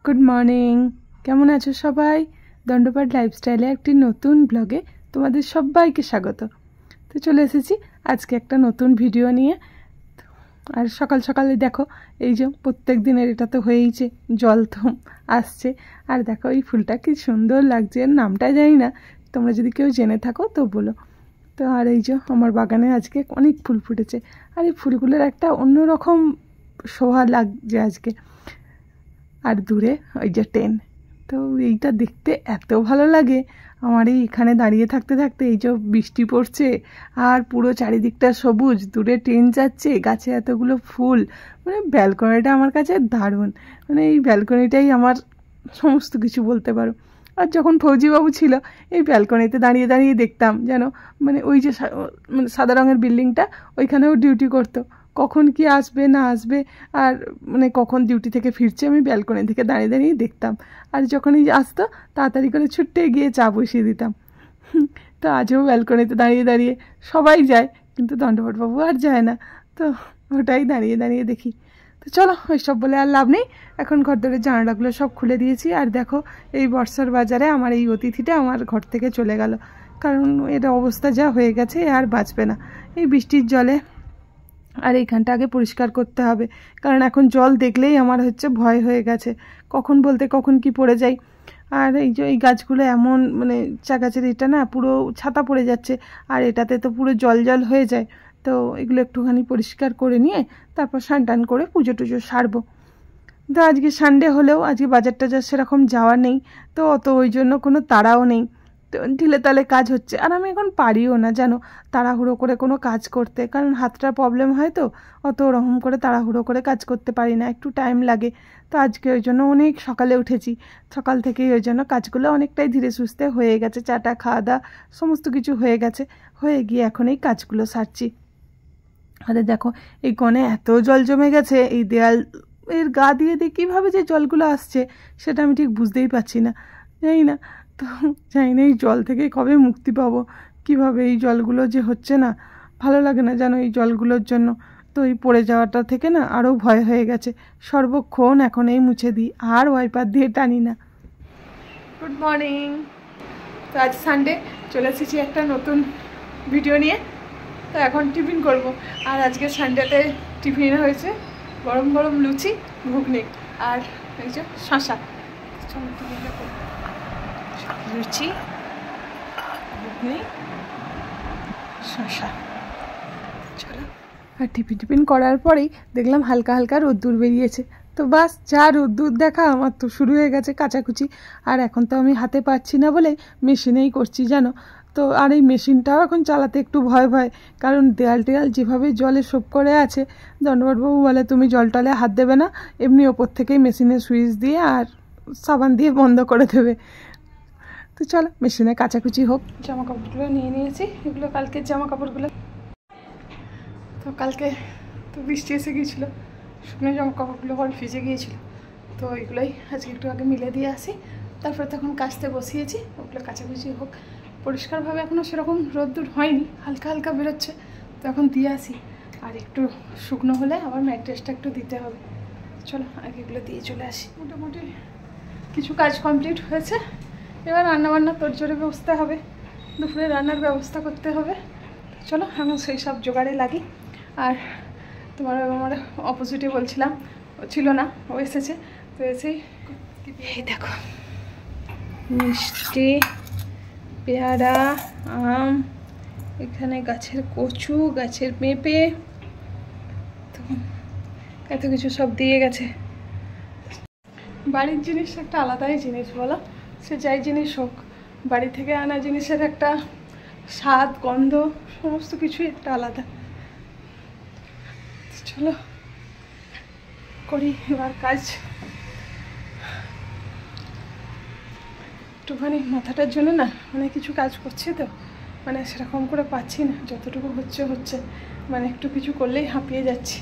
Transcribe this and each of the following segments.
Good morning, কেমন আছো সবাই? দণ্ডপাঠ লাইফস্টাইলে একটি নতুন ব্লগে তোমাদের সবাইকে স্বাগত। তো চলে এসেছি আজকে একটা নতুন ভিডিও নিয়ে। আর সকাল সকালে দেখো, এই যে প্রত্যেক দিনের এটা তো হয়েইছে, জল তো আসছে। আর দেখো এই ফুলটা কি সুন্দর লাগছে, এর নামটা জানি না, তোমরা যদি কেউ জেনে থাকো তো বলো। তো আর এই যে আমার বাগানে আজকে অনেক ফুল ফুটেছে, আর এই ফুলগুলোর একটা অন্যরকম শোভা লাগছে আজকে। আর দূরে ওই যে ট্রেন, তো এইটা দেখতে এত ভালো লাগে আমার। এইখানে দাঁড়িয়ে থাকতে থাকতে এই যে বৃষ্টি পড়ছে আর পুরো চারিদিকটা সবুজ, দূরে ট্রেন যাচ্ছে, গাছে এতগুলো ফুল, মানে ব্যালকনিটা আমার কাছে দারুণ। মানে এই ব্যালকনিটাই আমার সমস্ত কিছু বলতে পারো। আর যখন ফৌজিবাবু ছিল এই ব্যালকনিতে দাঁড়িয়ে দাঁড়িয়ে দেখতাম যেন, মানে ওই যে মানে সাদা রঙের বিল্ডিংটা, ওইখানেও ডিউটি করতো, কখন কি আসবে না আসবে আর মানে কখন ডিউটি থেকে ফিরছে আমি ব্যালকনি থেকে দাঁড়িয়ে দাঁড়িয়ে দেখতাম। আর যখনই আসতো তাড়াতাড়ি করে ছুটে গিয়ে চা বসিয়ে দিতাম। তো আজও ব্যালকনিতে দাঁড়িয়ে দাঁড়িয়ে, সবাই যায় কিন্তু দণ্ডপাঠবাবু আর যায় না, তো ওটাই দাঁড়িয়ে দাঁড়িয়ে দেখি। তো চলো ওইসব বলে আর লাভ নেই, এখন ঘরদোরের জানালাগুলো সব খুলে দিয়েছি। আর দেখো এই বর্ষার বাজারে আমার এই অতিথিটা আমার ঘর থেকে চলে গেল, কারণ এর অবস্থা যা হয়ে গেছে আর বাঁচবে না এই বৃষ্টির জলে। আর এইখানটা আগে পরিষ্কার করতে হবে, কারণ এখন জল দেখলেই আমার হচ্ছে ভয় হয়ে গেছে, কখন বলতে কখন কি পড়ে যায়। আর এই যে এই গাছগুলো এমন মানে চাগাছের এটা না পুরো ছাতা পড়ে যাচ্ছে, আর এটাতে তো পুরো জল জল হয়ে যায়। তো এগুলো একটুখানি পরিষ্কার করে নিয়ে তারপর স্নান টান করে পুজো টুজো সারবো। তো আজকে সানডে হলেও আজকে বাজার টাজার সেরকম যাওয়া নেই, তো অত ওই জন্য কোনো তাড়াও নেই, তো ঢিলে তালে কাজ হচ্ছে। আর আমি এখন পারিও না জানো তাড়াহুড়ো করে কোনো কাজ করতে, কারণ হাতটা প্রবলেম হয়, তো অত ওরকম করে তাড়াহুড়ো করে কাজ করতে পারি না, একটু টাইম লাগে। তো আজকে ওই জন্য অনেক সকালে উঠেছি, সকাল থেকেই ওই জন্য কাজগুলো অনেকটাই ধীরে সুস্থে হয়ে গেছে, চাটা খাওয়া দাওয়া সমস্ত কিছু হয়ে গেছে, হয়ে গিয়ে এখন এই কাজগুলো সারছি। আরে দেখো এই কোণে এত জল জমে গেছে, এই দেয়াল এর গা দিয়ে দিয়ে কীভাবে যে জলগুলো আসছে সেটা আমি ঠিক বুঝতেই পারছি না, জানি না। তো জানি না এই জল থেকে কবে মুক্তি পাবো, কীভাবে এই জলগুলো যে হচ্ছে না, ভালো লাগে না জানো এই জলগুলোর জন্য। তো এই পড়ে যাওয়াটা থেকে না আরও ভয় হয়ে গেছে, সর্বক্ষণ এখন এই মুছে দিই আর ওয়াইপার দিয়ে টানি না। গুড মর্নিং, তো আজ সানডে চলে এসেছি একটা নতুন ভিডিও নিয়ে। তো এখন টিফিন করব, আর আজকে সানডেতে টিফিনে হয়েছে গরম গরম লুচি, ঘুগনি আর এই যে শশা। লুচি, ঘুগনি, শশা। চলো, আর টিফিন করার পরেই দেখলাম হালকা হালকা রোদ্দুর বেরিয়েছে, তো বাস যা রোদ্দুর দেখা আমার তো শুরু হয়ে গেছে কাচাকুচি। আর এখন তো আমি হাতে পাচ্ছি না বলে মেশিনেই করছি জানো। তো আর এই মেশিনটাও এখন চালাতে একটু ভয় ভয়, কারণ দেয়াল টেয়াল যেভাবে জলে সোপ করে আছে, দণ্ডপাঠবাবু বলে তুমি জল টলে হাত দেবে না, এমনি ওপর থেকেই মেশিনের সুইচ দিয়ে আর সাবান দিয়ে বন্ধ করে দেবে। তো চলো মেশিনে কাচাকুচি হোক। জামা কাপড়গুলো নিয়ে নিয়েছি, এগুলো কালকের জামা কাপড়গুলো। তো কালকে তো বৃষ্টি এসে গিয়েছিলো, শুকনো জামা কাপড়গুলো বড় ভিজে গিয়েছিলো, তো ওইগুলোই আজকে একটু আগে মিলে দিয়ে আসি, তারপরে তখন কাচতে বসিয়েছি, ওগুলো কাচাকুচি হোক। পরিষ্কারভাবে এখনও সেরকম রোদ্দুর হয়নি, হালকা হালকা বেরোচ্ছে, তো এখন দিয়ে আসি। আর একটু শুকনো হলে আবার ম্যাট্রেসটা একটু দিতে হবে। চলো আগে এগুলো দিয়ে চলে আসি। মোটামুটি কিছু কাজ কমপ্লিট হয়েছে, এবার রান্নাবান্না তোড়জোড়ে বসতে হবে, দুপুরে রান্নার ব্যবস্থা করতে হবে। চলো এখন সেই সব জোগাড়ে লাগি। আর তোমার আমার অপোজিটে বলছিলাম, ও ছিল না, ও এসেছে, তো এসেই এই দেখো মিষ্টি, পেয়ারা, আম, এখানে গাছের কচু, গাছের পেঁপে, তো এত কিছু সব দিয়ে গেছে। বাড়ির জিনিস একটা আলাদাই জিনিস বলো, সে যাই জিনিস হোক, বাড়ি থেকে আনা জিনিসের একটা স্বাদ, গন্ধ, সমস্ত কিছুই একটা আলাদা। চলো করি এবার কাজ। একটুখানি মাথাটার জন্য না মানে কিছু কাজ করছি, তো মানে সেরকম করে পাচ্ছি না, যতটুকু হচ্ছে মানে একটু কিছু করলেই হাঁপিয়ে যাচ্ছি।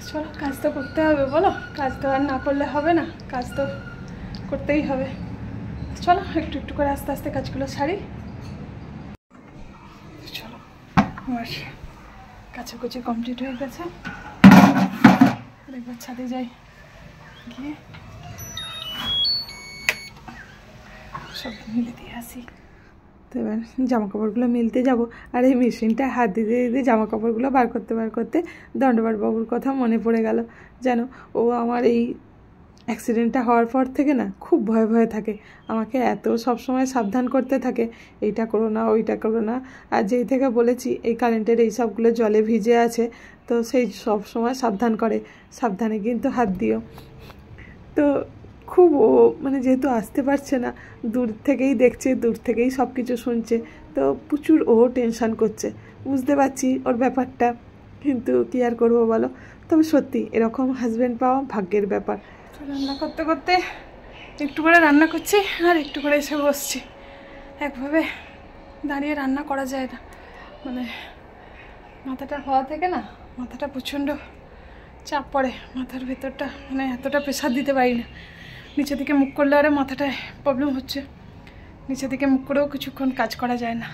চলো কাজ তো করতে হবে বলো, কাজ তো আর না করলে হবে না, কাজ তো করতেই হবে। চলো একটু একটু করে আস্তে আস্তে কাজগুলো সারি। চলো আমার কাছাকুচি কমপ্লিট হয়ে গেছে, একবার ছাদে যাই, গিয়ে সব মিলে দিয়ে আসি। তো এবার জামা কাপড়গুলো মিলতে যাব, আর এই মেশিনটা হাত দিতে দিতে জামা কাপড়গুলো বার করতে দণ্ডপাট বাবুর কথা মনে পড়ে গেল। যেন ও আমার এই অ্যাক্সিডেন্টটা হওয়ার পর থেকে না খুব ভয়ে থাকে, আমাকে এত সবসময় সাবধান করতে থাকে, এইটা করো না ওইটা করো না। আর যেই থেকে বলেছি এই কারেন্টের এই সবগুলো জলে ভিজে আছে, তো সেই সব সময় সাবধান করে, সাবধানে কিন্তু হাত দিও। তো খুব ও মানে যেহেতু আসতে পারছে না, দূর থেকেই দেখছে, দূর থেকেই সব কিছু শুনছে, তো প্রচুর ও টেনশান করছে, বুঝতে পারছি ওর ব্যাপারটা, কিন্তু কী আর করবো বলো। তবে সত্যি এরকম হাজব্যান্ড পাওয়া ভাগ্যের ব্যাপার। রান্না করতে করতে একটু করে রান্না করছি আর একটু করে এসে বসছি, একভাবে দাঁড়িয়ে রান্না করা যায় না, মানে মাথাটা হওয়া থেকে না মাথাটা প্রচণ্ড চাপ পড়ে, মাথার ভেতরটা মানে এতটা প্রেশার দিতে পারি না। নিচের দিকে মুখ করলে আরে মাথাটায় প্রবলেম হচ্ছে, নিচের দিকে মুখ করেও কিছুক্ষণ কাজ করা যায় না।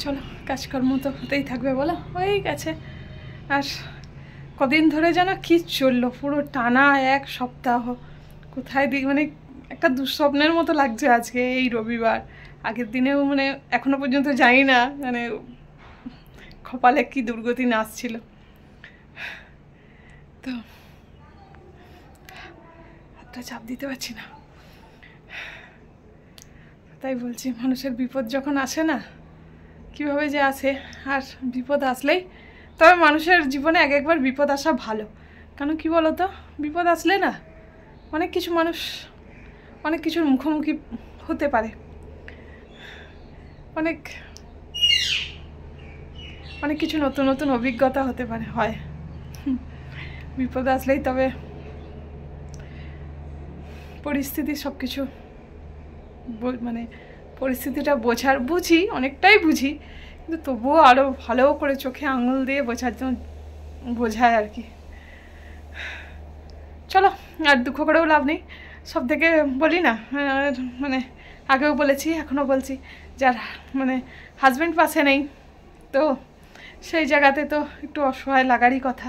চলো কাজকর্ম তো হতেই থাকবে, বলো হয়েই গেছে। আর কদিন ধরে যেন কি চললো, পুরো টানা 1 সপ্তাহ কোথায় মানে একটা দুঃস্বপ্নের মতো লাগছে আজকে এই রবিবার। আগের দিনেও মানে এখনো পর্যন্ত জানি না মানে কপালে কি দুর্গতি নাচছিল। তো হাতটা চাপ দিতে পারছি না, তাই বলছি মানুষের বিপদ যখন আসে না কীভাবে যে আসে, আর বিপদ আসলেই তবে মানুষের জীবনে একবার বিপদ আসা ভালো। কারণ কি বলো তো, বিপদ আসলে না অনেক কিছু মানুষ অনেক কিছুর মুখোমুখি হতে পারে, অনেক কিছু নতুন নতুন অভিজ্ঞতা হতে পারে হয়। বিপদ আসলেই তবে পরিস্থিতি সব কিছু মানে পরিস্থিতিটা বুঝি, অনেকটাই বুঝি, কিন্তু তবুও আরও ভালো করে চোখে আঙুল দিয়ে বোঝার জন্য বোঝায় আর কি। চলো আর দুঃখ করেও লাভ নেই, সব থেকে বলি না মানে আগেও বলেছি এখনও বলছি, যার মানে হাজব্যান্ড পাশে নেই তো সেই জায়গাতে তো একটু অসহায় লাগারই কথা।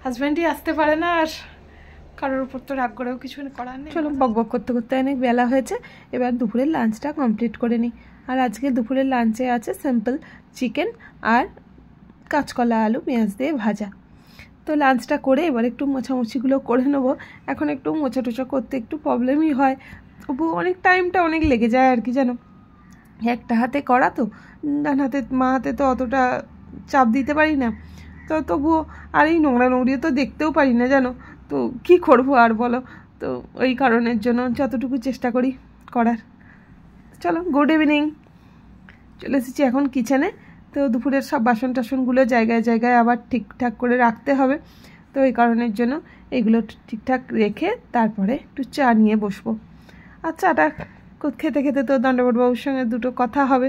হাজব্যান্ডই আসতে পারে না, আর কারোর উপর তো রাগ করেও কিছু করার নেই। চলো বকবক করতে করতে অনেক বেলা হয়েছে, এবার দুপুরের লাঞ্চটা কমপ্লিট করে নিই। আর আজকে দুপুরের লাঞ্চে আছে সিম্পল চিকেন আর কাঁচকলা আলু পেঁয়াজ দিয়ে ভাজা। তো লাঞ্চটা করে এবার একটু মোছামুছিগুলো করে নেবো। এখন একটু মোছা টোছা করতে একটু প্রবলেমই হয়, তবু অনেক টাইমটা অনেক লেগে যায় আর কি, জানো একটা হাতে করা তো, ডান হাতে মা হাতে তো অতটা চাপ দিতে পারি না, তো তবুও আর এই নোংরা নোংরিও তো দেখতেও পারি না জানো, তো কি করবো আর বলো। তো ওই কারণের জন্য যতটুকু চেষ্টা করি করার। চলো গুড ইভিনিং, চলে এসেছি এখন কিচেনে। তো দুপুরের সব বাসন টাসনগুলো জায়গায় জায়গায় আবার ঠিকঠাক করে রাখতে হবে, তো এই কারণের জন্য এগুলো ঠিকঠাক রেখে তারপরে একটু চা নিয়ে বসবো। আর চাটা খেতে খেতে তো দণ্ডপাট বাবুর সঙ্গে দুটো কথা হবে,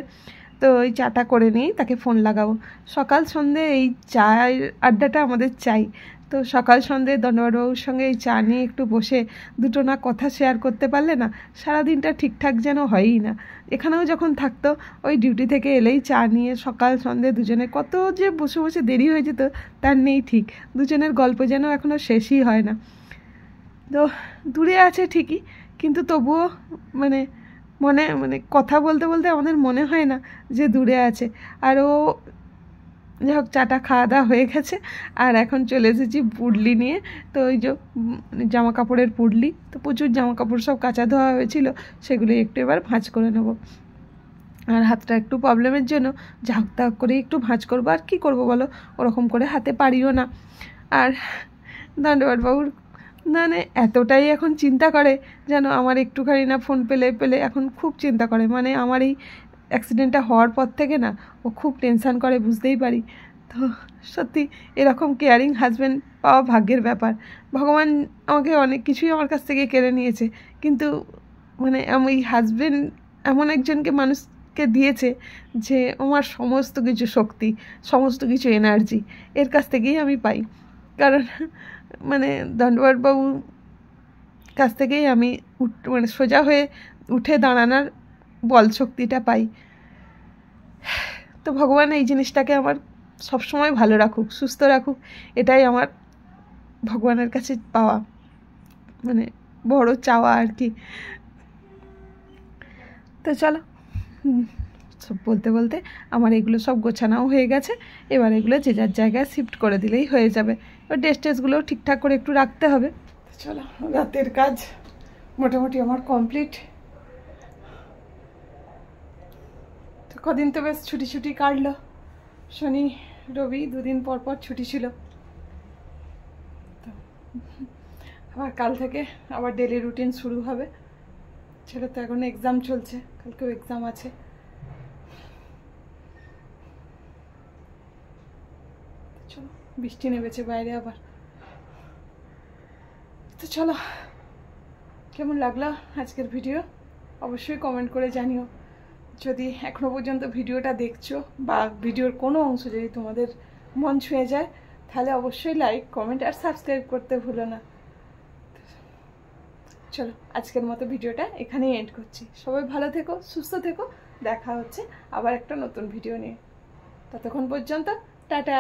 তো ওই চাটা করে নিয়েই তাকে ফোন লাগাবো। সকাল সন্ধে এই চায়ের আড্ডাটা আমাদের চাই, তো সকাল সন্ধে দণ্ডপাট বাবুর সঙ্গে এই চা নিয়ে একটু বসে দুটো না কথা শেয়ার করতে পারলে না সারাদিনটা ঠিকঠাক যেন হয়ই না। এখানেও যখন থাকতো ওই ডিউটি থেকে এলেই চা নিয়ে সকাল সন্ধে দুজনে কত যে বসে বসে দেরি হয়ে যেত তার নেই ঠিক, দুজনের গল্প যেন এখনও শেষই হয় না। তো দূরে আছে ঠিকই, কিন্তু তবুও মানে মানে কথা বলতে বলতে আমাদের মনে হয় না যে দূরে আছে। আর ও যাই হোক চাটা খাওয়া দাওয়া হয়ে গেছে, আর এখন চলে এসেছি পুডলি নিয়ে। তো ওই যে জামা কাপড়ের পুডলি, তো প্রচুর জামা কাপড় সব কাচা ধোয়া হয়েছিল, সেগুলোই একটু এবার ভাঁজ করে নেব। আর হাতটা একটু প্রবলেমের জন্য ঝাঁক তাক করে একটু ভাঁজ করবো, আর কী করবো বলো, ওরকম করে হাতে পারিও না। আর দণ্ডপাট বাবুর মানে এতটাই এখন চিন্তা করে যেন আমার একটুখানি না ফোন পেলে এখন খুব চিন্তা করে, মানে আমার এই অ্যাক্সিডেন্টটা হওয়ার পর থেকে না ও খুব টেনশান করে, বুঝতেই পারি। তো সত্যি এরকম কেয়ারিং হাজব্যান্ড পাওয়া ভাগ্যের ব্যাপার। ভগবান আমাকে অনেক কিছুই আমার কাছ থেকে কেড়ে নিয়েছে, কিন্তু মানে আমি হাজব্যান্ড এমন একজনকে মানুষকে দিয়েছে যে আমার সমস্ত কিছু শক্তি, সমস্ত কিছু এনার্জি এর কাছ থেকেই আমি পাই। কারণ মানে দণ্ডপাট বাবুর কাছ থেকেই আমি মানে সোজা হয়ে উঠে দাঁড়ানোর বল শক্তিটা পাই। তো ভগবান এই জিনিসটাকে আমার সবসময় ভালো রাখুক, সুস্থ রাখুক, এটাই আমার ভগবানের কাছে পাওয়া, মানে বড় চাওয়া আর কি। তো চলো, সব বলতে বলতে আমার এগুলো সব গোছানোও হয়ে গেছে। এবার এগুলো যে যার জায়গায় শিফট করে দিলেই হয়ে যাবে। এবার ড্রেসগুলোও ঠিকঠাক করে একটু রাখতে হবে। চলো, রাতের কাজ মোটামুটি আমার কমপ্লিট। তো কদিন তো বেশ ছুটি কাটলো, শনি রবি দুদিন পর পর ছুটি ছিল। তো আবার কাল থেকে আবার ডেলি রুটিন শুরু হবে। ছেলে তো এখন এক্সাম চলছে, কালকেও এক্সাম আছে। চলো, বৃষ্টি নেমেছে বাইরে আবার। তো চলো, কেমন লাগলো আজকের ভিডিও অবশ্যই কমেন্ট করে জানিও। যদি এখনো পর্যন্ত ভিডিওটা দেখছো বা ভিডিওর কোনো অংশ যদি তোমাদের মন ছুঁয়ে যায়, তাহলে অবশ্যই লাইক, কমেন্ট আর সাবস্ক্রাইব করতে ভুলো না। চলো, আজকের মতো ভিডিওটা এখানেই এন্ড করছি। সবাই ভালো থেকো, সুস্থ থেকো। দেখা হচ্ছে আবার একটা নতুন ভিডিও নিয়ে। ততক্ষণ পর্যন্ত টাটা।